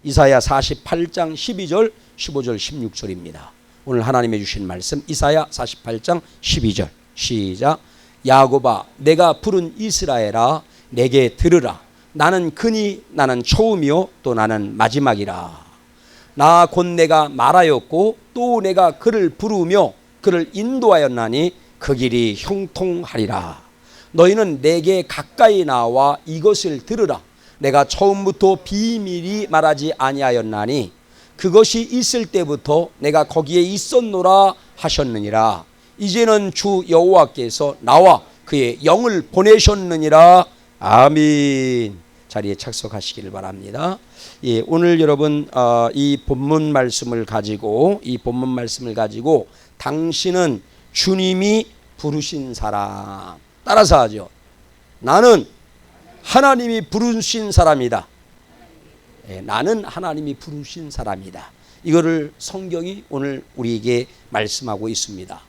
이사야 48장 12절, 15절, 16절입니다. 오늘 하나님의 주신 말씀 이사야 48장 12절 시작. 야곱아 내가 부른 이스라엘아 내게 들으라. 나는 그니 나는 처음이요 또 나는 마지막이라. 나 곧 내가 말하였고 또 내가 그를 부르며 그를 인도하였나니 그 길이 형통하리라. 너희는 내게 가까이 나와 이것을 들으라. 내가 처음부터 비밀이 말하지 아니하였나니 그것이 있을 때부터 내가 거기에 있었노라 하셨느니라. 이제는 주 여호와께서 나와 그의 영을 보내셨느니라. 아멘. 자리에 착석하시기를 바랍니다. 예, 오늘 여러분 이 본문 말씀을 가지고 당신은 주님이 부르신 사람 따라서 하죠. 나는 하나님이 부르신 사람이다. 예, 나는 하나님이 부르신 사람이다. 이거를 성경이 오늘 우리에게 말씀하고 있습니다.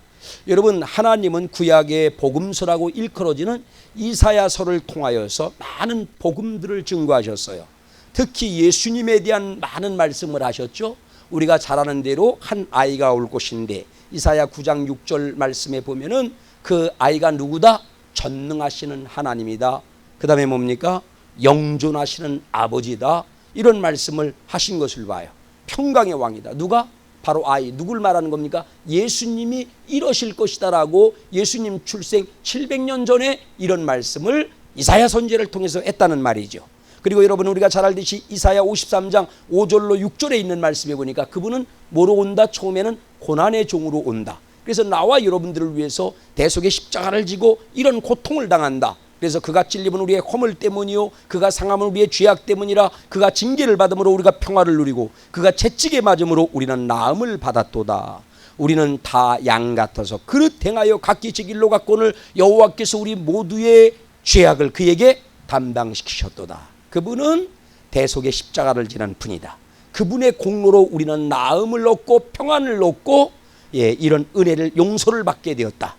여러분 하나님은 구약의 복음서라고 일컬어지는 이사야서를 통하여서 많은 복음들을 증거하셨어요. 특히 예수님에 대한 많은 말씀을 하셨죠. 우리가 잘 아는 대로 한 아이가 올 것인데 이사야 9장 6절 말씀에 보면은 그 아이가 누구다? 전능하시는 하나님이다. 그 다음에 뭡니까? 영존하시는 아버지다. 이런 말씀을 하신 것을 봐요. 평강의 왕이다. 누가? 바로 아이. 누굴 말하는 겁니까? 예수님이 이러실 것이다라고 예수님 출생 700년 전에 이런 말씀을 이사야 선지자를 통해서 했다는 말이죠. 그리고 여러분 우리가 잘 알듯이 이사야 53장 5절로 6절에 있는 말씀에 보니까 그분은 뭐로 온다? 처음에는 고난의 종으로 온다. 그래서 나와 여러분들을 위해서 대속의 십자가를 지고 이런 고통을 당한다. 그래서 그가 찔림은 우리의 허물 때문이요 그가 상함은 우리의 죄악 때문이라. 그가 징계를 받음으로 우리가 평화를 누리고 그가 채찍에 맞음으로 우리는 나음을 받았도다. 우리는 다 양 같아서 그릇 행하여 각기 제 길로 갔거늘 여호와께서 우리 모두의 죄악을 그에게 담당시키셨도다. 그분은 대속의 십자가를 지는 분이다. 그분의 공로로 우리는 나음을 얻고 평안을 얻고 이런 은혜를 용서를 받게 되었다.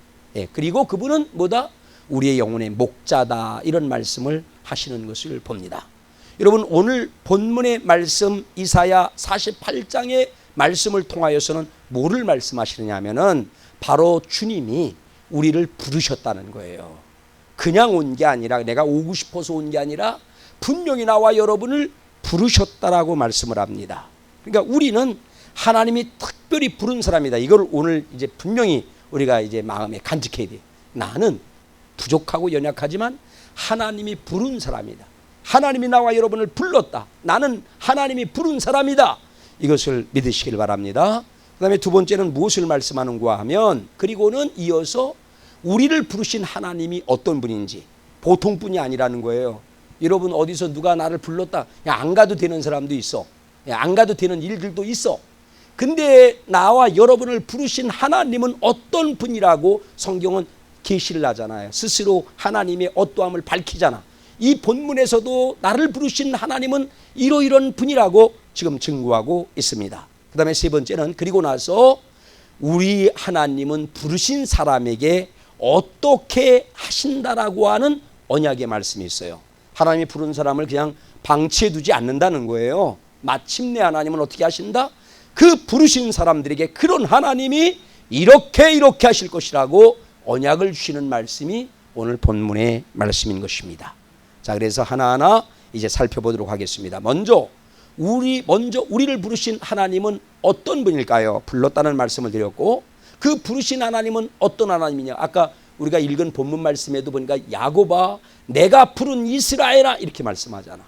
그리고 그분은 뭐다? 우리의 영혼의 목자다. 이런 말씀을 하시는 것을 봅니다. 여러분 오늘 본문의 말씀 이사야 48장의 말씀을 통하여서는 뭐를 말씀하시느냐 하면은 바로 주님이 우리를 부르셨다는 거예요. 그냥 온 게 아니라 내가 오고 싶어서 온 게 아니라 분명히 나와 여러분을 부르셨다라고 말씀을 합니다. 그러니까 우리는 하나님이 특별히 부른 사람이다. 이걸 오늘 이제 분명히 우리가 이제 마음에 간직해야 돼. 나는 부족하고 연약하지만 하나님이 부른 사람이다. 하나님이 나와 여러분을 불렀다. 나는 하나님이 부른 사람이다. 이것을 믿으시길 바랍니다. 그 다음에 두 번째는 무엇을 말씀하는가 하면 그리고는 이어서 우리를 부르신 하나님이 어떤 분인지 보통 분이 아니라는 거예요. 여러분 어디서 누가 나를 불렀다. 안 가도 되는 사람도 있어. 안 가도 되는 일들도 있어. 근데 나와 여러분을 부르신 하나님은 어떤 분이라고 성경은 계시를 하잖아요. 스스로 하나님의 어떠함을 밝히잖아. 이 본문에서도 나를 부르신 하나님은 이러이런 분이라고 지금 증거하고 있습니다. 그 다음에 세 번째는 그리고 나서 우리 하나님은 부르신 사람에게 어떻게 하신다라고 하는 언약의 말씀이 있어요. 하나님이 부른 사람을 그냥 방치해 두지 않는다는 거예요. 마침내 하나님은 어떻게 하신다? 그 부르신 사람들에게 그런 하나님이 이렇게 하실 것이라고 언약을 주시는 말씀이 오늘 본문의 말씀인 것입니다. 자, 그래서 하나하나 이제 살펴보도록 하겠습니다. 먼저 우리를 부르신 하나님은 어떤 분일까요? 불렀다는 말씀을 드렸고 그 부르신 하나님은 어떤 하나님이냐? 아까 우리가 읽은 본문 말씀에도 보니까 야곱아 내가 부른 이스라엘아 이렇게 말씀하잖아.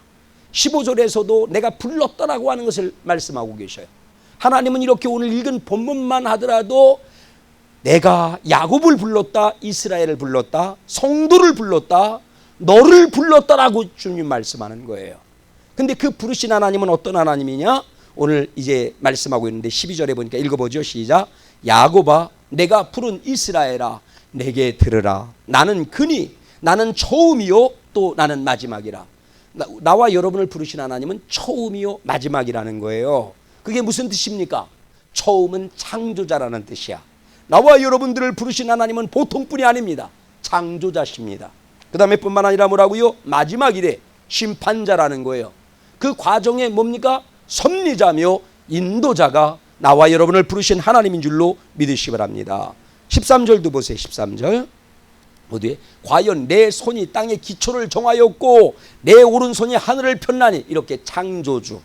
15절에서도 내가 불렀다라고 하는 것을 말씀하고 계셔요. 하나님은 이렇게 오늘 읽은 본문만 하더라도 내가 야곱을 불렀다, 이스라엘을 불렀다, 성도를 불렀다, 너를 불렀다라고 주님 말씀하는 거예요. 근데 그 부르신 하나님은 어떤 하나님이냐? 오늘 이제 말씀하고 있는데 12절에 보니까 읽어보죠. 시작. 야곱아 내가 부른 이스라엘아 내게 들으라. 나는 그니 나는 처음이요 또 나는 마지막이라. 나와 여러분을 부르신 하나님은 처음이요 마지막이라는 거예요. 그게 무슨 뜻입니까? 처음은 창조자라는 뜻이야. 나와 여러분들을 부르신 하나님은 보통뿐이 아닙니다. 창조자십니다. 그 다음에 뿐만 아니라 뭐라고요? 마지막이래. 심판자라는 거예요. 그 과정에 뭡니까? 섭리자며 인도자가 나와 여러분을 부르신 하나님인 줄로 믿으시기 바랍니다. 13절도 보세요. 13절 어디에? 과연 내 손이 땅의 기초를 정하였고 내 오른손이 하늘을 폈나니. 이렇게 창조주,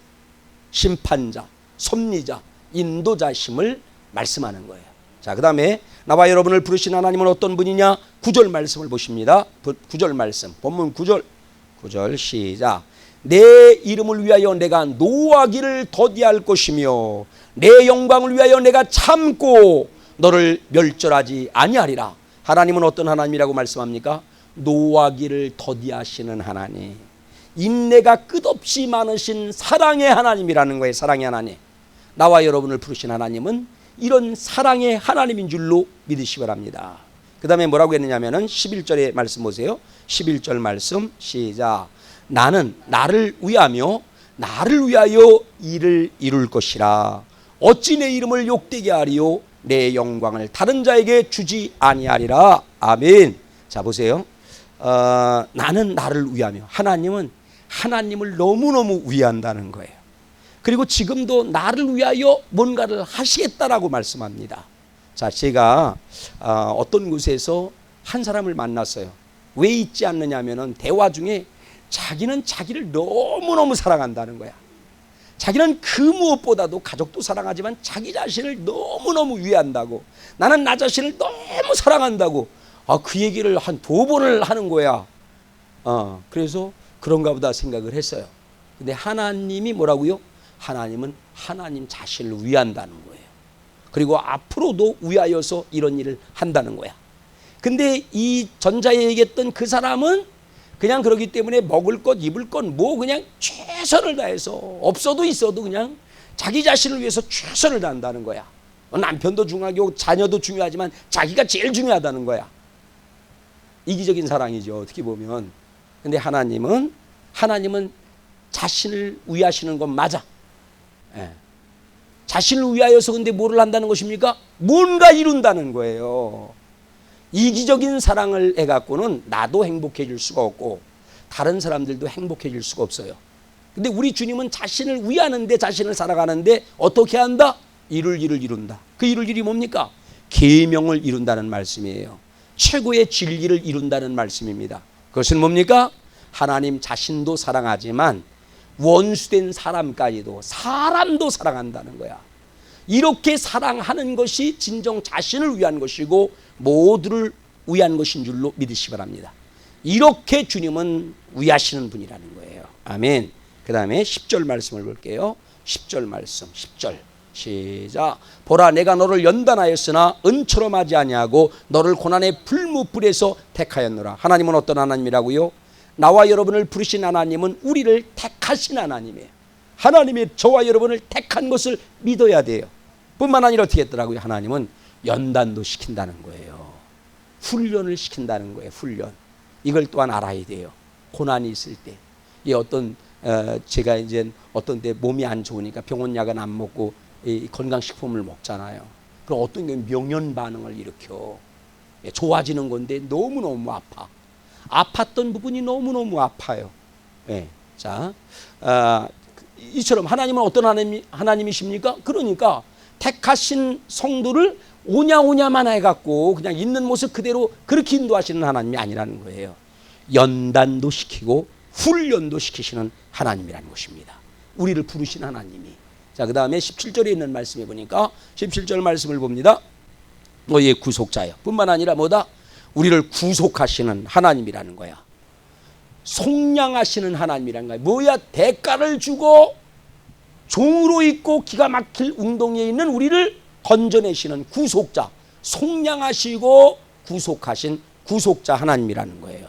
심판자, 섭리자, 인도자심을 말씀하는 거예요. 자, 그 다음에 나와 여러분을 부르신 하나님은 어떤 분이냐? 9절 말씀을 보십니다. 9절 말씀, 본문 9절 시작. 내 이름을 위하여 내가 노하기를 더디할 것이며 내 영광을 위하여 내가 참고 너를 멸절하지 아니하리라. 하나님은 어떤 하나님이라고 말씀합니까? 노하기를 더디하시는 하나님, 인내가 끝없이 많으신 사랑의 하나님이라는 거예요. 사랑의 하나님. 나와 여러분을 부르신 하나님은 이런 사랑의 하나님인 줄로 믿으시기 바랍니다. 그 다음에 뭐라고 했느냐면은 11절의 말씀 보세요. 11절 말씀 시작. 나는 나를 위하며 나를 위하여 일을 이룰 것이라. 어찌 내 이름을 욕되게 하리요 내 영광을 다른 자에게 주지 아니하리라. 아멘. 자, 보세요. 나는 나를 위하며, 하나님은 하나님을 너무너무 위한다는 거예요. 그리고 지금도 나를 위하여 뭔가를 하시겠다라고 말씀합니다. 자, 제가 어떤 곳에서 한 사람을 만났어요. 왜 잊지 않느냐면은 대화 중에 자기는 자기를 너무너무 사랑한다는 거야. 자기는 그 무엇보다도 가족도 사랑하지만 자기 자신을 너무너무 위한다고. 나는 나 자신을 너무 사랑한다고. 그 얘기를 한 2번을 하는 거야. 그래서 그런가 보다 생각을 했어요. 근데 하나님이 뭐라고요? 하나님은 하나님 자신을 위한다는 거예요. 그리고 앞으로도 위하여서 이런 일을 한다는 거야. 근데 이 전자에 얘기했던 그 사람은 그냥 그러기 때문에 먹을 것, 입을 것 뭐 그냥 최선을 다해서 없어도 있어도 그냥 자기 자신을 위해서 최선을 다한다는 거야. 남편도 중요하고 자녀도 중요하지만 자기가 제일 중요하다는 거야. 이기적인 사랑이죠, 어떻게 보면. 근데 하나님은 자신을 위하시는 건 맞아. 예. 자신을 위하여서 근데 뭐를 한다는 것입니까? 뭔가 이룬다는 거예요. 이기적인 사랑을 해갖고는 나도 행복해질 수가 없고 다른 사람들도 행복해질 수가 없어요. 근데 우리 주님은 자신을 위하는데, 자신을 살아가는데 어떻게 한다? 이룰 일을 이룬다. 그 이룰 일이 뭡니까? 계명을 이룬다는 말씀이에요. 최고의 진리를 이룬다는 말씀입니다. 그것은 뭡니까? 하나님 자신도 사랑하지만 원수된 사람까지도, 사람도 사랑한다는 거야. 이렇게 사랑하는 것이 진정 자신을 위한 것이고 모두를 위한 것인 줄로 믿으시기 바랍니다. 이렇게 주님은 위하시는 분이라는 거예요. 아멘. 그 다음에 10절 말씀을 볼게요. 10절 말씀, 10절 시작. 보라, 내가 너를 연단하였으나 은처럼 하지 아니하고 너를 고난의 불무불에서 택하였노라. 하나님은 어떤 하나님이라고요? 나와 여러분을 부르신 하나님은 우리를 택하신 하나님이에요. 하나님이 저와 여러분을 택한 것을 믿어야 돼요. 뿐만 아니라 어떻게 했더라고요? 하나님은 연단도 시킨다는 거예요. 훈련을 시킨다는 거예요. 훈련. 이걸 또한 알아야 돼요. 고난이 있을 때. 제가 이제 어떤 때 몸이 안 좋으니까 병원 약은 안 먹고 건강식품을 먹잖아요. 그럼 어떤 게 명현 반응을 일으켜. 좋아지는 건데 너무너무 아파. 아팠던 부분이 너무너무 아파요. 예. 자, 이처럼 하나님은 어떤 하나님이십니까? 그러니까 택하신 성도를 오냐오냐만 해갖고 그냥 있는 모습 그대로 그렇게 인도하시는 하나님이 아니라는 거예요. 연단도 시키고 훈련도 시키시는 하나님이라는 것입니다. 우리를 부르신 하나님이. 자, 그 다음에 17절에 있는 말씀에 보니까 17절 말씀을 봅니다. 너희의 구속자여. 뿐만 아니라 뭐다? 우리를 구속하시는 하나님이라는 거야. 속량하시는 하나님이라는 거야. 뭐야? 대가를 주고 종으로 있고 기가 막힐 웅덩이에 있는 우리를 건져내시는 구속자, 속량하시고 구속하신 구속자 하나님이라는 거예요.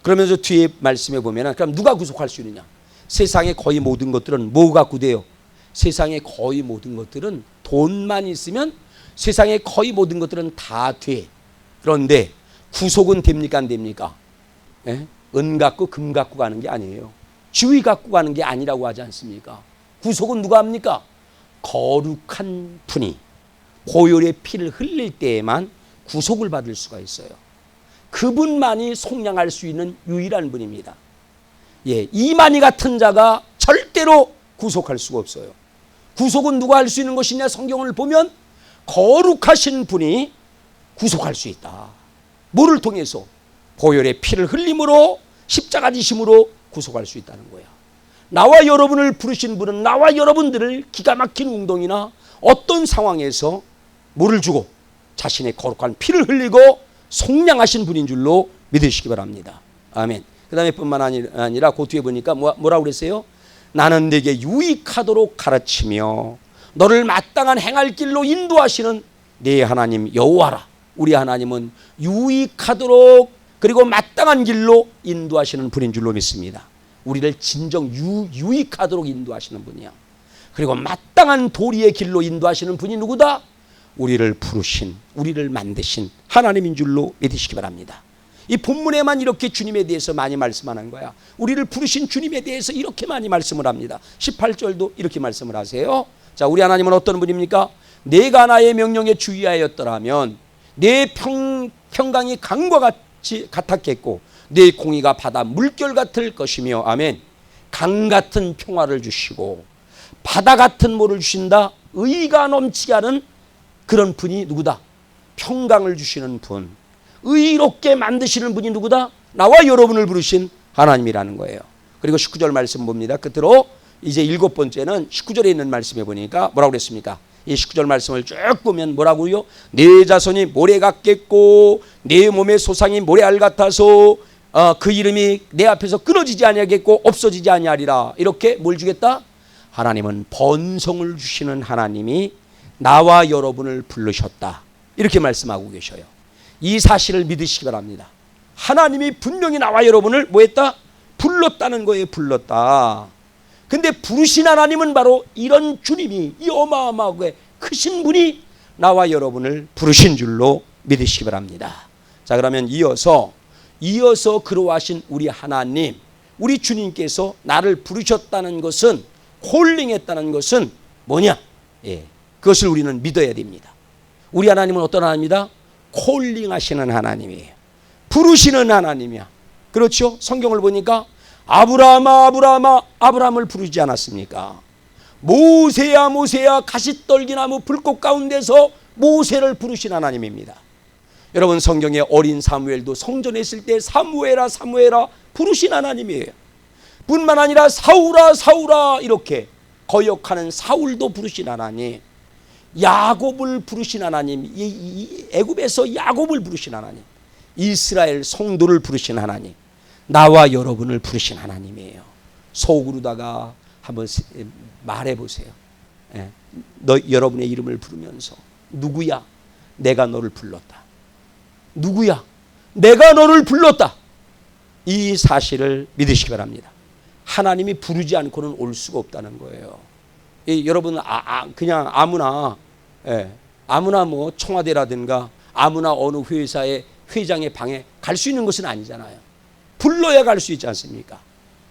그러면서 뒤에 말씀에 보면 그럼 누가 구속할 수 있느냐? 세상의 거의 모든 것들은 뭐 갖고 돼요? 세상의 거의 모든 것들은 돈만 있으면 세상의 거의 모든 것들은 다 돼. 그런데 구속은 됩니까 안 됩니까? 예? 은 갖고 금 갖고 가는 게 아니에요. 지위 갖고 가는 게 아니라고 하지 않습니까? 구속은 누가 합니까? 거룩한 분이 보혈의 피를 흘릴 때에만 구속을 받을 수가 있어요. 그분만이 속량할 수 있는 유일한 분입니다. 예, 이만희 같은 자가 절대로 구속할 수가 없어요. 구속은 누가 할 수 있는 것이냐? 성경을 보면 거룩하신 분이 구속할 수 있다. 뭐를 통해서? 보혈의 피를 흘림으로, 십자가 지심으로 구속할 수 있다는 거야. 나와 여러분을 부르신 분은 나와 여러분들을 기가 막힌 운동이나 어떤 상황에서 뭐를 주고 자신의 거룩한 피를 흘리고 속량하신 분인 줄로 믿으시기 바랍니다. 아멘. 그 다음에 뿐만 아니라 그 뒤에 보니까 뭐라고 그랬어요? 나는 네게 유익하도록 가르치며 너를 마땅한 행할 길로 인도하시는 네 하나님 여호와라. 우리 하나님은 유익하도록 그리고 마땅한 길로 인도하시는 분인 줄로 믿습니다. 우리를 진정 유익하도록 인도하시는 분이야. 그리고 마땅한 도리의 길로 인도하시는 분이 누구다? 우리를 부르신, 우리를 만드신 하나님인 줄로 믿으시기 바랍니다. 이 본문에만 이렇게 주님에 대해서 많이 말씀하는 거야. 우리를 부르신 주님에 대해서 이렇게 많이 말씀을 합니다. 18절도 이렇게 말씀을 하세요. 자, 우리 하나님은 어떤 분입니까? 내가 나의 명령에 주의하였더라면 내 평강이 강과 같았겠고 내 공의가 바다 물결 같을 것이며, 아멘. 강 같은 평화를 주시고 바다 같은 뭐를 주신다? 의가 넘치게 하는 그런 분이 누구다? 평강을 주시는 분, 의롭게 만드시는 분이 누구다? 나와 여러분을 부르신 하나님이라는 거예요. 그리고 19절 말씀 봅니다. 끝으로 이제 7번째는 19절에 있는 말씀에 보니까 뭐라고 그랬습니까? 이 19절 말씀을 쭉 보면 뭐라고요? 내 자손이 모래 같겠고 내 몸의 소상이 모래알 같아서 그 이름이 내 앞에서 끊어지지 아니하겠고 없어지지 아니하리라. 이렇게 뭘 주겠다? 하나님은 번성을 주시는 하나님이 나와 여러분을 부르셨다. 이렇게 말씀하고 계셔요. 이 사실을 믿으시기 바랍니다. 하나님이 분명히 나와 여러분을 뭐 했다? 불렀다는 거예요. 불렀다. 근데 부르신 하나님은 바로 이런 주님이, 이 어마어마하게 크신 분이 나와 여러분을 부르신 줄로 믿으시기 바랍니다. 자, 그러면 이어서 그러하신 우리 하나님, 우리 주님께서 나를 부르셨다는 것은, 콜링했다는 것은 뭐냐? 그것을 우리는 믿어야 됩니다. 우리 하나님은 어떤 하나님이다? 콜링하시는 하나님이에요. 부르시는 하나님이야. 그렇죠? 성경을 보니까 아브라함아 아브라함아 아브라함을 부르지 않았습니까? 모세야 모세야 가시떨기나무 불꽃 가운데서 모세를 부르신 하나님입니다. 여러분, 성경에 어린 사무엘도 성전에 있을 때 사무엘아 사무엘아 부르신 하나님이에요. 뿐만 아니라 사울아 사울아 이렇게 거역하는 사울도 부르신 하나님, 야곱을 부르신 하나님, 애굽에서 야곱을 부르신 하나님, 이스라엘 성도를 부르신 하나님, 나와 여러분을 부르신 하나님이에요. 속으로다가 한번 말해보세요. 여러분의 이름을 부르면서 누구야? 내가 너를 불렀다. 누구야? 내가 너를 불렀다. 이 사실을 믿으시기 바랍니다. 하나님이 부르지 않고는 올 수가 없다는 거예요. 여러분 그냥 아무나 뭐 청와대라든가 아무나 어느 회사의 회장의 방에 갈 수 있는 것은 아니잖아요. 불러야 갈 수 있지 않습니까?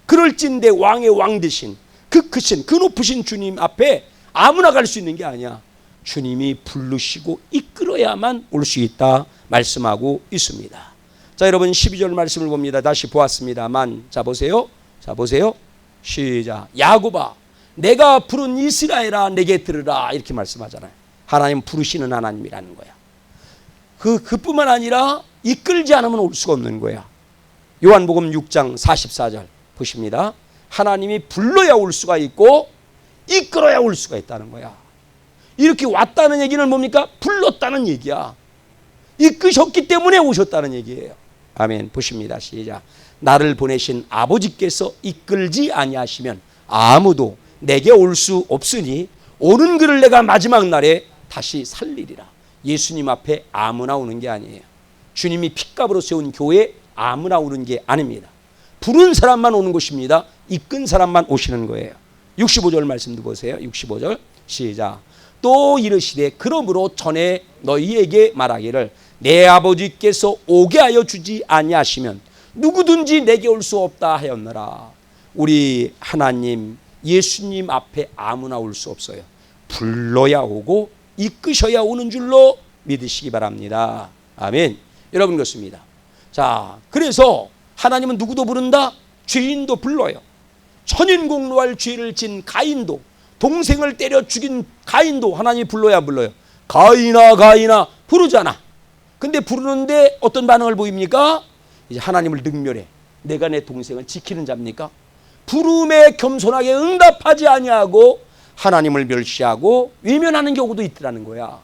그럴진데 왕의 왕 되신 그 크신 그 높으신 주님 앞에 아무나 갈 수 있는 게 아니야. 주님이 부르시고 이끌어야만 올 수 있다 말씀하고 있습니다. 자, 여러분 12절 말씀을 봅니다. 다시 보았습니다만, 자 보세요. 시작. 야곱아 내가 부른 이스라엘아 내게 들으라. 이렇게 말씀하잖아요. 하나님 부르시는 하나님이라는 거야. 그뿐만 아니라 이끌지 않으면 올 수가 없는 거야. 요한복음 6장 44절 보십니다. 하나님이 불러야 올 수가 있고 이끌어야 올 수가 있다는 거야. 이렇게 왔다는 얘기는 뭡니까? 불렀다는 얘기야. 이끄셨기 때문에 오셨다는 얘기예요. 아멘. 보십니다. 시작. 나를 보내신 아버지께서 이끌지 아니하시면 아무도 내게 올 수 없으니 오는 그를 내가 마지막 날에 다시 살리리라. 예수님 앞에 아무나 오는 게 아니에요. 주님이 핏값으로 세운 교회에 아무나 오는 게 아닙니다. 부른 사람만 오는 것입니다. 이끈 사람만 오시는 거예요. 65절 말씀도 보세요. 65절 시작. 또 이르시되 그러므로 전에 너희에게 말하기를 내 아버지께서 오게 하여 주지 아니하시면 누구든지 내게 올 수 없다 하였노라. 우리 하나님 예수님 앞에 아무나 올 수 없어요. 불러야 오고 이끄셔야 오는 줄로 믿으시기 바랍니다. 아멘. 여러분 그렇습니다. 자, 그래서 하나님은 누구도 부른다? 죄인도 불러요. 천인공로할 죄를 진 가인도, 동생을 때려 죽인 가인도 하나님이 불러야 불러요. 가인아 가인아 부르잖아. 근데 부르는데 어떤 반응을 보입니까? 이제 하나님을 능멸해. 내가 내 동생을 지키는 자입니까? 부름에 겸손하게 응답하지 아니하고 하나님을 멸시하고 외면하는 경우도 있더라는 거야.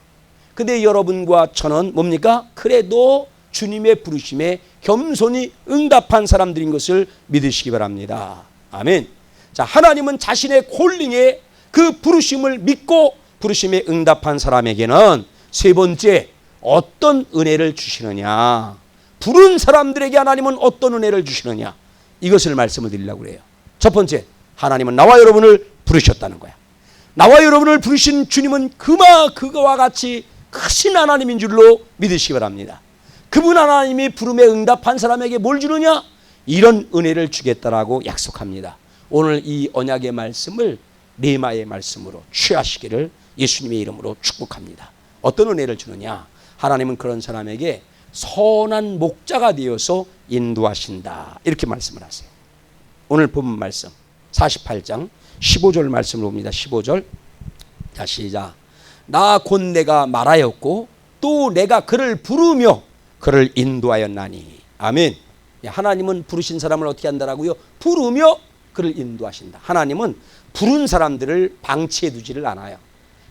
근데 여러분과 저는 뭡니까? 그래도 주님의 부르심에 겸손히 응답한 사람들인 것을 믿으시기 바랍니다. 아멘. 자, 하나님은 자신의 콜링에 그 부르심을 믿고 부르심에 응답한 사람에게는 세 번째 어떤 은혜를 주시느냐, 부른 사람들에게 하나님은 어떤 은혜를 주시느냐, 이것을 말씀을 드리려고 그래요. 첫 번째, 하나님은 나와 여러분을 부르셨다는 거야. 나와 여러분을 부르신 주님은 그와 같이 크신 하나님인 줄로 믿으시기 바랍니다. 그분 하나님이 부름에 응답한 사람에게 뭘 주느냐? 이런 은혜를 주겠다라고 약속합니다. 오늘 이 언약의 말씀을 레마의 말씀으로 취하시기를 예수님의 이름으로 축복합니다. 어떤 은혜를 주느냐? 하나님은 그런 사람에게 선한 목자가 되어서 인도하신다, 이렇게 말씀을 하세요. 오늘 본문 말씀 48장 15절 말씀을 봅니다. 15절. 자, 시작. 나 곧 내가 말하였고 또 내가 그를 부르며 그를 인도하였나니. 아멘. 하나님은 부르신 사람을 어떻게 한다라고요? 부르며 그를 인도하신다. 하나님은 부른 사람들을 방치해 두지를 않아요.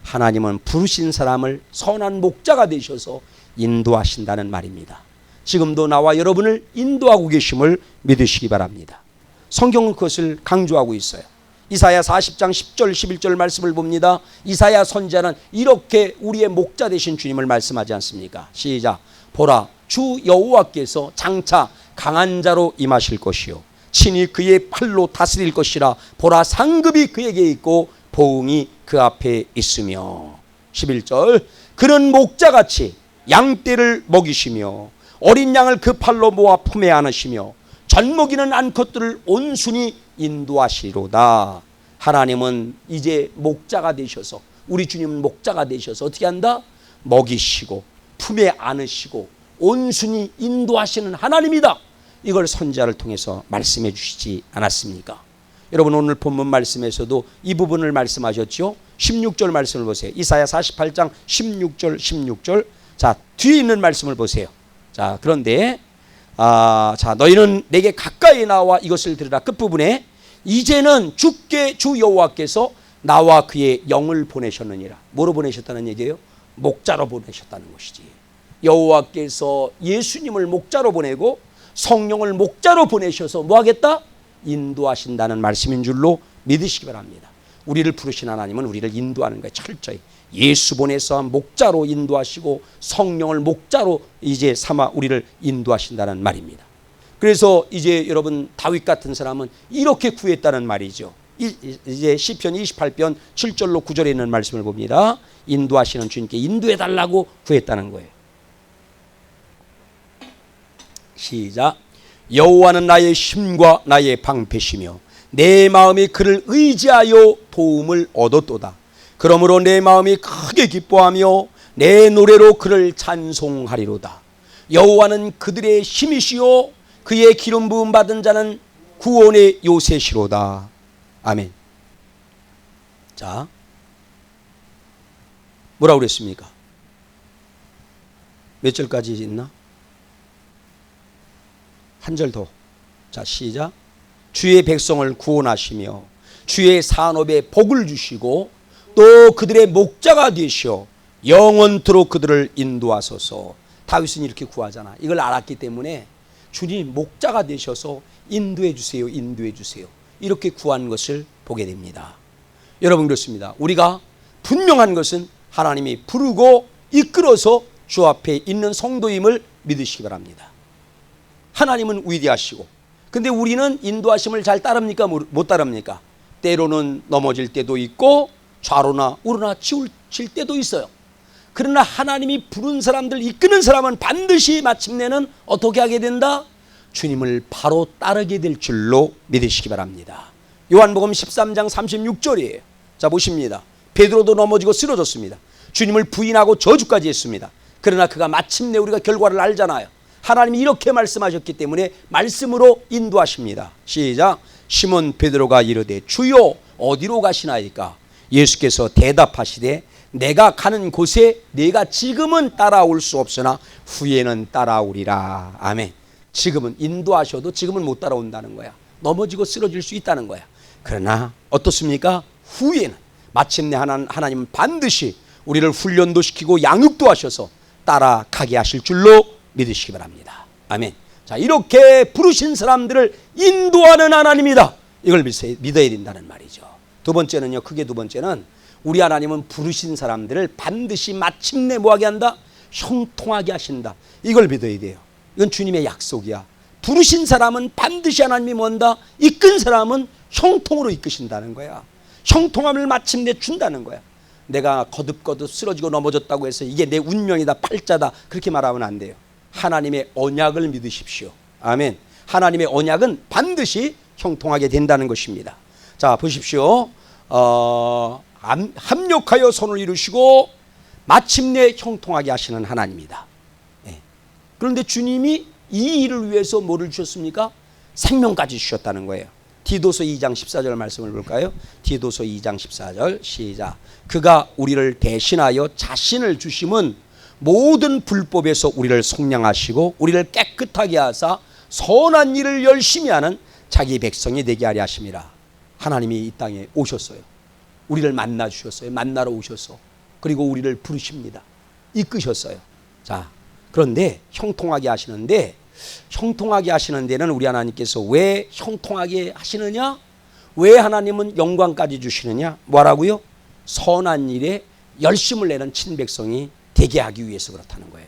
하나님은 부르신 사람을 선한 목자가 되셔서 인도하신다는 말입니다. 지금도 나와 여러분을 인도하고 계심을 믿으시기 바랍니다. 성경은 그것을 강조하고 있어요. 이사야 40장 10절 11절 말씀을 봅니다. 이사야 선지자는 이렇게 우리의 목자 되신 주님을 말씀하지 않습니까? 시작. 보라, 주 여호와께서 장차 강한 자로 임하실 것이요 친히 그의 팔로 다스릴 것이라. 보라, 상급이 그에게 있고 보응이 그 앞에 있으며. 11절. 그는 목자같이 양떼를 먹이시며 어린 양을 그 팔로 모아 품에 안으시며 젖먹이는 암컷들을 온순히 인도하시로다. 하나님은 이제 목자가 되셔서, 우리 주님은 목자가 되셔서 어떻게 한다? 먹이시고 품에 안으시고 온순히 인도하시는 하나님이다. 이걸 선지자를 통해서 말씀해 주시지 않았습니까? 여러분, 오늘 본문 말씀에서도 이 부분을 말씀하셨죠. 16절 말씀을 보세요. 이사야 48장 16절. 자, 뒤에 있는 말씀을 보세요. 자, 그런데 자, 너희는 내게 가까이 나와 이것을 들으라. 끝부분에 이제는 주께 주 여호와께서 나와 그의 영을 보내셨느니라. 뭐로 보내셨다는 얘기예요? 목자로 보내셨다는 것이지. 여호와께서 예수님을 목자로 보내고 성령을 목자로 보내셔서 뭐 하겠다? 인도하신다는 말씀인 줄로 믿으시기 바랍니다. 우리를 부르신 하나님은 우리를 인도하는 거예요. 철저히 예수 보내서 목자로 인도하시고 성령을 목자로 이제 삼아 우리를 인도하신다는 말입니다. 그래서 이제 여러분, 다윗 같은 사람은 이렇게 구했다는 말이죠. 이제 시편 28편 7절로 9절에 있는 말씀을 봅니다. 인도하시는 주님께 인도해달라고 구했다는 거예요. 시작. 여호와는 나의 힘과 나의 방패시며 내 마음이 그를 의지하여 도움을 얻었도다. 그러므로 내 마음이 크게 기뻐하며 내 노래로 그를 찬송하리로다. 여호와는 그들의 힘이시요 그의 기름 부음 받은 자는 구원의 요새시로다. 아멘. 자, 뭐라고 그랬습니까? 몇 절까지 있나? 한 절 더. 자, 시작. 주의 백성을 구원하시며 주의 산업에 복을 주시고 또 그들의 목자가 되시어 영원토록 그들을 인도하소서. 다윗은 이렇게 구하잖아. 이걸 알았기 때문에 주님 목자가 되셔서 인도해 주세요, 인도해 주세요, 이렇게 구한 것을 보게 됩니다. 여러분, 그렇습니다. 우리가 분명한 것은 하나님이 부르고 이끌어서 주 앞에 있는 성도임을 믿으시기 바랍니다. 하나님은 위대하시고, 근데 우리는 인도하심을 잘 따릅니까? 못 따릅니까? 때로는 넘어질 때도 있고 좌로나 우로나 치우칠 때도 있어요. 그러나 하나님이 부른 사람들, 이끄는 사람은 반드시 마침내는 어떻게 하게 된다? 주님을 바로 따르게 될 줄로 믿으시기 바랍니다. 요한복음 13장 36절이에요. 자, 보십니다. 베드로도 넘어지고 쓰러졌습니다. 주님을 부인하고 저주까지 했습니다. 그러나 그가 마침내, 우리가 결과를 알잖아요. 하나님이 이렇게 말씀하셨기 때문에 말씀으로 인도하십니다. 시작. 시몬 베드로가 이르되 주여 어디로 가시나이까? 예수께서 대답하시되 내가 가는 곳에 내가 지금은 따라올 수 없으나 후에는 따라오리라. 아멘. 지금은 인도하셔도 지금은 못 따라온다는 거야. 넘어지고 쓰러질 수 있다는 거야. 그러나 어떻습니까? 후에는 마침내 하나님은 반드시 우리를 훈련도 시키고 양육도 하셔서 따라가게 하실 줄로 믿으시기 바랍니다. 아멘. 자, 이렇게 부르신 사람들을 인도하는 하나님이다. 이걸 믿어야 된다는 말이죠. 두 번째는요, 크게 두 번째는 우리 하나님은 부르신 사람들을 반드시 마침내 뭐하게 한다? 형통하게 하신다. 이걸 믿어야 돼요. 이건 주님의 약속이야. 부르신 사람은 반드시 하나님이 뭔다? 이끈 사람은 형통으로 이끄신다는 거야. 형통함을 마침내 준다는 거야. 내가 거듭거듭 쓰러지고 넘어졌다고 해서 이게 내 운명이다, 팔자다, 그렇게 말하면 안 돼요. 하나님의 언약을 믿으십시오. 아멘. 하나님의 언약은 반드시 형통하게 된다는 것입니다. 자, 보십시오. 합력하여 손을 이루시고 마침내 형통하게 하시는 하나님이다. 네. 그런데 주님이 이 일을 위해서 뭐를 주셨습니까? 생명까지 주셨다는 거예요. 디도서 2장 14절 말씀을 볼까요? 디도서 2장 14절 시작. 그가 우리를 대신하여 자신을 주심은 모든 불법에서 우리를 속량하시고 우리를 깨끗하게 하사 선한 일을 열심히 하는 자기 백성이 되게 하려 하심이라. 하나님이 이 땅에 오셨어요. 우리를 만나 주셨어요. 만나러 오셔서 그리고 우리를 부르십니다. 이끄셨어요. 자, 그런데 형통하게 하시는데, 형통하게 하시는 데는 우리 하나님께서 왜 형통하게 하시느냐? 왜 하나님은 영광까지 주시느냐? 뭐라고요? 선한 일에 열심을 내는 친백성이 되게 하기 위해서 그렇다는 거예요.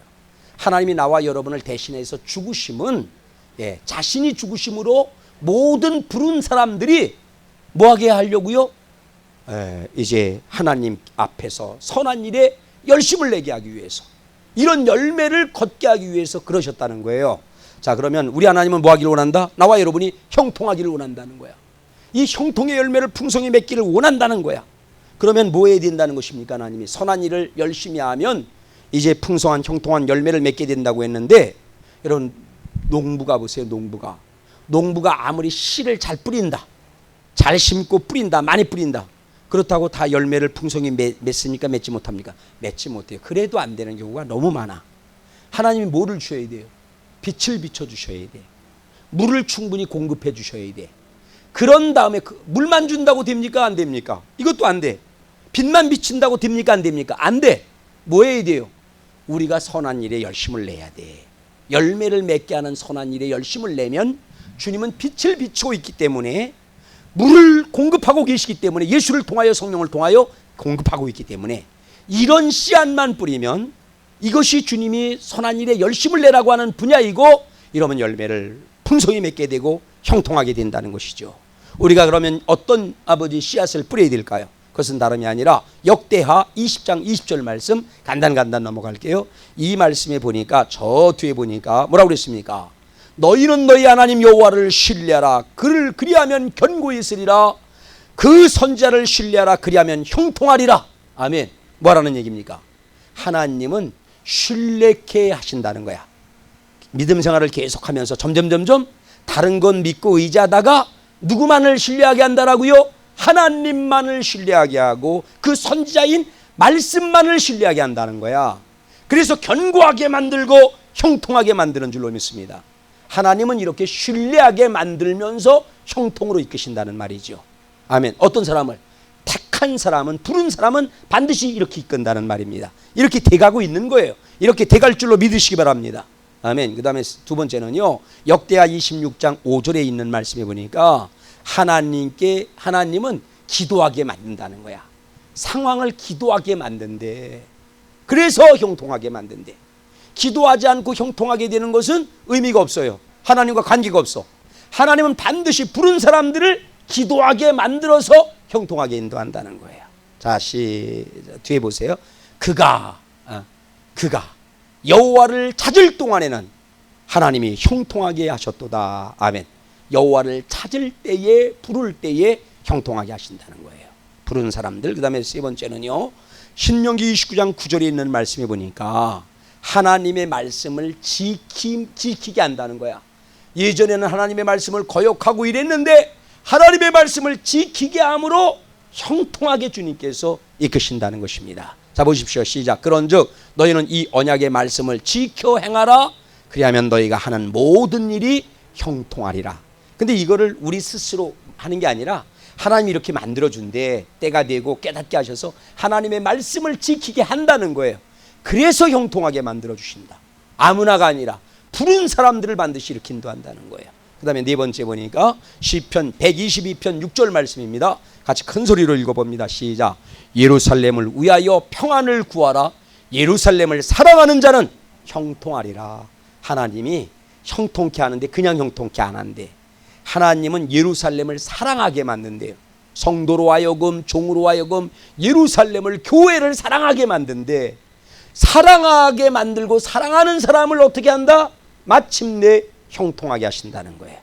하나님이 나와 여러분을 대신해서 죽으심은 자신이 죽으심으로 모든 부른 사람들이 뭐하게 하려고요? 이제 하나님 앞에서 선한 일에 열심을 내게 하기 위해서, 이런 열매를 걷게 하기 위해서 그러셨다는 거예요. 자, 그러면 우리 하나님은 뭐 하기를 원한다? 나와 여러분이 형통하기를 원한다는 거야. 이 형통의 열매를 풍성히 맺기를 원한다는 거야. 그러면 뭐 해야 된다는 것입니까? 하나님이 선한 일을 열심히 하면 이제 풍성한 형통한 열매를 맺게 된다고 했는데, 여러분 농부가 보세요. 농부가 아무리 씨를 잘 뿌린다, 잘 심고 뿌린다, 많이 뿌린다, 그렇다고 다 열매를 풍성히 맺습니까? 맺지 못합니까? 맺지 못해요. 그래도 안 되는 경우가 너무 많아. 하나님이 뭐를 주셔야 돼요? 빛을 비춰주셔야 돼. 물을 충분히 공급해 주셔야 돼. 그런 다음에 물만 준다고 됩니까? 안 됩니까? 이것도 안 돼. 빛만 비친다고 됩니까? 안 됩니까? 안 돼. 뭐 해야 돼요? 우리가 선한 일에 열심을 내야 돼. 열매를 맺게 하는 선한 일에 열심을 내면 주님은 빛을 비추고 있기 때문에, 물을 공급하고 계시기 때문에, 예수를 통하여 성령을 통하여 공급하고 있기 때문에 이런 씨앗만 뿌리면 이것이 주님이 선한 일에 열심을 내라고 하는 분야이고, 이러면 열매를 풍성히 맺게 되고 형통하게 된다는 것이죠. 우리가 그러면 어떤 아버지 씨앗을 뿌려야 될까요? 그것은 다름이 아니라 역대하 20장 20절 말씀 간단 넘어갈게요. 이 말씀에 보니까, 저 뒤에 보니까 뭐라고 그랬습니까? 너희는 너희 하나님 여호와를 신뢰하라. 그를 그리하면 견고히 있으리라. 그 선지자를 신뢰하라. 그리하면 형통하리라. 아멘. 뭐라는 얘기입니까? 하나님은 신뢰케 하신다는 거야. 믿음 생활을 계속하면서 점점 다른 건 믿고 의지하다가 누구만을 신뢰하게 한다라고요? 하나님만을 신뢰하게 하고 그 선지자인 말씀만을 신뢰하게 한다는 거야. 그래서 견고하게 만들고 형통하게 만드는 줄로 믿습니다. 하나님은 이렇게 신뢰하게 만들면서 형통으로 이끄신다는 말이죠. 아멘. 어떤 사람을? 택한 사람은, 부른 사람은 반드시 이렇게 이끈다는 말입니다. 이렇게 돼가고 있는 거예요. 이렇게 돼갈 줄로 믿으시기 바랍니다. 아멘. 그 다음에 두 번째는요, 역대하 26장 5절에 있는 말씀에 보니까 하나님은 기도하게 만든다는 거야. 상황을 기도하게 만든대. 그래서 형통하게 만든대. 기도하지 않고 형통하게 되는 것은 의미가 없어요. 하나님과 관계가 없어. 하나님은 반드시 부른 사람들을 기도하게 만들어서 형통하게 인도한다는 거예요. 자, 뒤에 보세요. 그가 여호와를 찾을 동안에는 하나님이 형통하게 하셨도다. 아멘. 여호와를 찾을 때에, 부를 때에 형통하게 하신다는 거예요. 부른 사람들. 그 다음에 세 번째는요, 신명기 29장 9절에 있는 말씀에 보니까 하나님의 말씀을 지키게 한다는 거야. 예전에는 하나님의 말씀을 거역하고 이랬는데 하나님의 말씀을 지키게 함으로 형통하게 주님께서 이끄신다는 것입니다. 자, 보십시오. 시작. 그런즉 너희는 이 언약의 말씀을 지켜 행하라. 그리하면 너희가 하는 모든 일이 형통하리라. 근데 이거를 우리 스스로 하는 게 아니라 하나님이 이렇게 만들어준대. 때가 되고 깨닫게 하셔서 하나님의 말씀을 지키게 한다는 거예요. 그래서 형통하게 만들어주신다. 아무나가 아니라 부른 사람들을 반드시 이렇게 인도한다는 거예요. 그 다음에 네 번째 보니까 시편 122편 6절 말씀입니다. 같이 큰 소리로 읽어봅니다. 시작. 예루살렘을 위하여 평안을 구하라. 예루살렘을 사랑하는 자는 형통하리라. 하나님이 형통케 하는데 그냥 형통케 안 한대. 하나님은 예루살렘을 사랑하게 만든대요. 성도로 하여금 종으로 하여금 예루살렘을 교회를 사랑하게 만든대. 사랑하게 만들고 사랑하는 사람을 어떻게 한다? 마침내 형통하게 하신다는 거예요.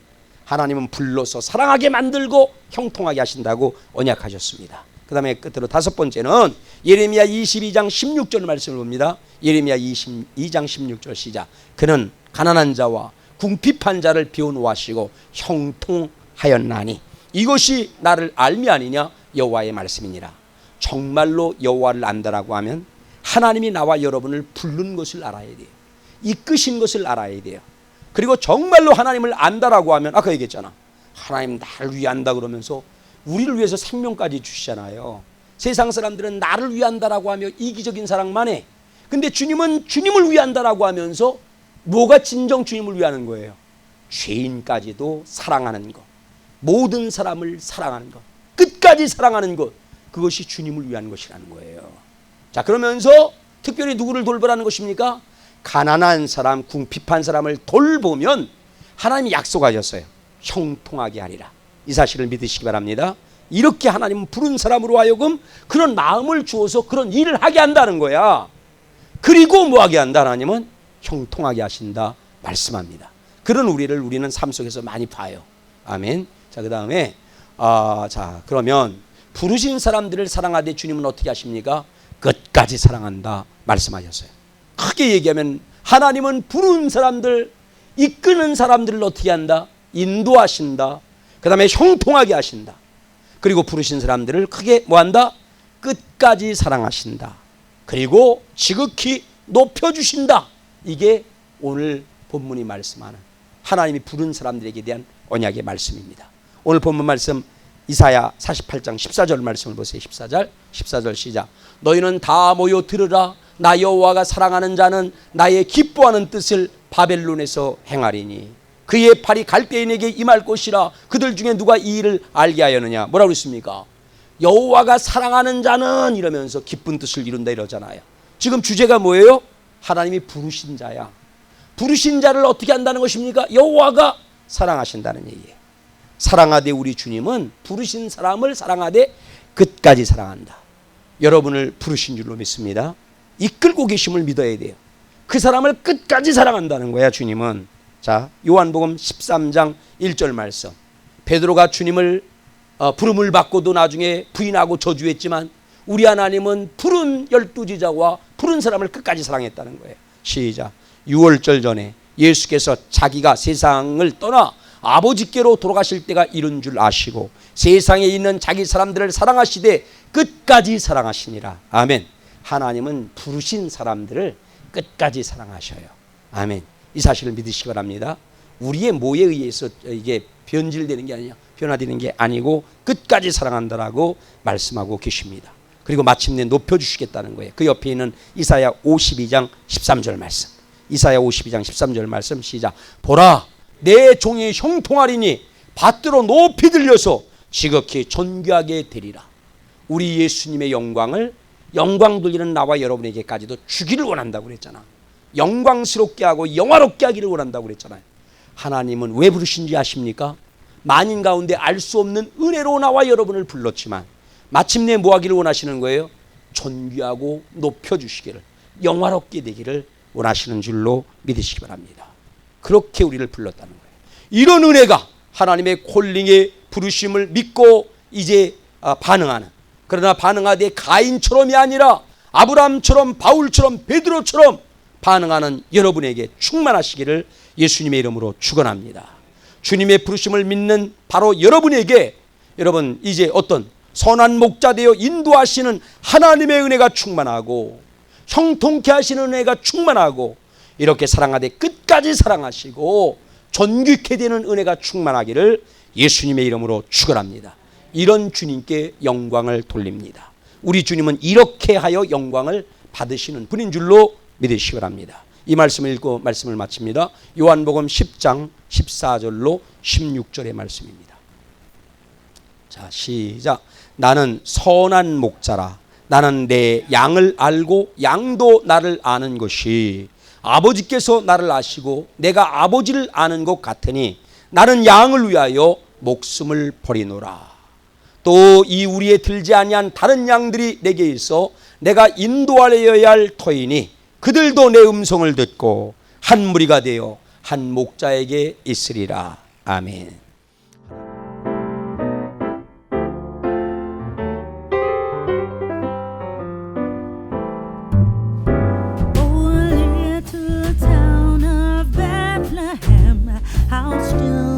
하나님은 불러서 사랑하게 만들고 형통하게 하신다고 언약하셨습니다. 그 다음에 끝으로 다섯 번째는 예레미야 22장 16절 말씀을 봅니다. 예레미야 22장 16절 시작. 그는 가난한 자와 궁핍한 자를 비워놓으시고 형통하였나니 이것이 나를 알미 아니냐 여호와의 말씀이니라. 정말로 여호와를 안다라고 하면 하나님이 나와 여러분을 부른 것을 알아야 돼요. 이끄신 것을 알아야 돼요. 그리고 정말로 하나님을 안다라고 하면 아까 얘기했잖아. 하나님 나를 위한다 그러면서 우리를 위해서 생명까지 주시잖아요. 세상 사람들은 나를 위한다라고 하며 이기적인 사랑만 해. 근데 주님은 주님을 위한다라고 하면서 뭐가 진정 주님을 위하는 거예요? 죄인까지도 사랑하는 것, 모든 사람을 사랑하는 것, 끝까지 사랑하는 것, 그것이 주님을 위한 것이라는 거예요. 자, 그러면서 특별히 누구를 돌보라는 것입니까? 가난한 사람, 궁핍한 사람을 돌보면 하나님이 약속하셨어요. 형통하게 하리라. 이 사실을 믿으시기 바랍니다. 이렇게 하나님은 부른 사람으로 하여금 그런 마음을 주어서 그런 일을 하게 한다는 거야. 그리고 뭐하게 한다? 하나님은 형통하게 하신다 말씀합니다. 그런 우리는 삶 속에서 많이 봐요. 아멘. 자, 그 다음에 자, 그러면 부르신 사람들을 사랑하되 주님은 어떻게 하십니까? 끝까지 사랑한다 말씀하셨어요. 크게 얘기하면 하나님은 부른 사람들, 이끄는 사람들을 어떻게 한다? 인도하신다. 그 다음에 형통하게 하신다. 그리고 부르신 사람들을 크게 뭐한다? 끝까지 사랑하신다. 그리고 지극히 높여주신다. 이게 오늘 본문이 말씀하는 하나님이 부른 사람들에게 대한 언약의 말씀입니다. 오늘 본문 말씀 이사야 48장 14절 말씀을 보세요. 14절 시작. 너희는 다 모여 들으라. 나 여호와가 사랑하는 자는 나의 기뻐하는 뜻을 바벨론에서 행하리니 그의 팔이 갈대인에게 임할 것이라. 그들 중에 누가 이 일을 알게 하였느냐. 뭐라고 그랬습니까? 여호와가 사랑하는 자는 이러면서 기쁜 뜻을 이룬다 이러잖아요. 지금 주제가 뭐예요? 하나님이 부르신 자야. 부르신 자를 어떻게 한다는 것입니까? 여호와가 사랑하신다는 얘기예요. 사랑하되 우리 주님은 부르신 사람을 사랑하되 끝까지 사랑한다. 여러분을 부르신 줄로 믿습니다. 이끌고 계심을 믿어야 돼요. 그 사람을 끝까지 사랑한다는 거야 주님은. 자, 요한복음 13장 1절 말씀. 베드로가 주님을 부름을 받고도 나중에 부인하고 저주했지만 우리 하나님은 푸른 12제자와 푸른 사람을 끝까지 사랑했다는 거예요. 시작. 6월절 전에 예수께서 자기가 세상을 떠나 아버지께로 돌아가실 때가 이른 줄 아시고 세상에 있는 자기 사람들을 사랑하시되 끝까지 사랑하시니라. 아멘. 하나님은 부르신 사람들을 끝까지 사랑하셔요. 아멘. 이 사실을 믿으시기 바랍니다. 우리의 뭐에 의해서 이게 변질되는 게 아니야. 변화되는 게 아니고 끝까지 사랑한다라고 말씀하고 계십니다. 그리고 마침내 높여주시겠다는 거예요. 그 옆에 있는 이사야 52장 13절 말씀. 이사야 52장 13절 말씀 시작. 보라 내 종이 형통하리니 받들어 높이 들려서 지극히 존귀하게 되리라. 우리 예수님의 영광을 영광 돌리는 나와 여러분에게까지도 주기를 원한다고 그랬잖아. 영광스럽게 하고 영화롭게 하기를 원한다고 그랬잖아요. 하나님은 왜 부르신지 아십니까? 만인 가운데 알 수 없는 은혜로 나와 여러분을 불렀지만 마침내 뭐 하기를 원하시는 거예요? 존귀하고 높여주시기를, 영화롭게 되기를 원하시는 줄로 믿으시기 바랍니다. 그렇게 우리를 불렀다는 거예요. 이런 은혜가 하나님의 콜링의 부르심을 믿고 이제 반응하는, 그러나 반응하되 가인처럼이 아니라 아브라함처럼 바울처럼 베드로처럼 반응하는 여러분에게 충만하시기를 예수님의 이름으로 축원합니다. 주님의 부르심을 믿는 바로 여러분에게 여러분 이제 어떤 선한 목자 되어 인도하시는 하나님의 은혜가 충만하고 형통케 하시는 은혜가 충만하고 이렇게 사랑하되 끝까지 사랑하시고 존귀케 되는 은혜가 충만하기를 예수님의 이름으로 축원합니다. 이런 주님께 영광을 돌립니다. 우리 주님은 이렇게 하여 영광을 받으시는 분인 줄로 믿으시기 바랍니다. 이 말씀을 읽고 말씀을 마칩니다. 요한복음 10장 14절로 16절의 말씀입니다. 자, 시작. 나는 선한 목자라. 나는 내 양을 알고 양도 나를 아는 것이 아버지께서 나를 아시고 내가 아버지를 아는 것 같으니 나는 양을 위하여 목숨을 버리노라. 또 이 우리에 들지 아니한 다른 양들이 내게 있어 내가 인도하여야 할 터이니 그들도 내 음성을 듣고 한 무리가 되어 한 목자에게 있으리라. 아멘. Oh, little town of Bethlehem, how still